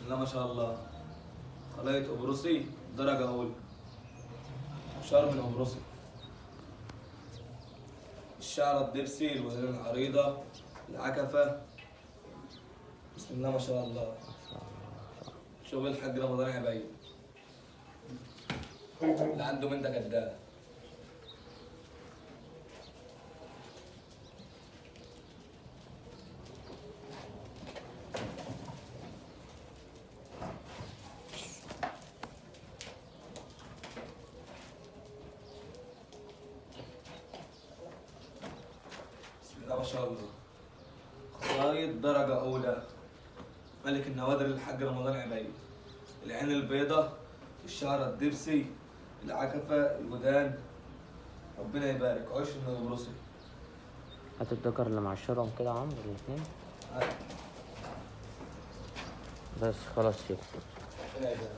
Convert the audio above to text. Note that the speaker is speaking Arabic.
الله ما شاء الله. خليط قبرصي درجة أولى. شعر من قبرصي. الشعرة الدبسي، الودان العريضة، العكفة. بسم الله ما شاء الله. شغل الحاج رمضان عبيد. اللي عنده من ده كداب. بسم الله ما شاء الله. خلايط درجة أولى. ملك النوادر الحاج رمضان عبيد. العين البيضة، الشعر الدبسي، العكفة، الودان. ربنا يبارك. عشر من البروسي. هات الدكر اللي معشرهم كده يا عمرو الاتنين. بس خلاص يكفي. ربنا يبارك.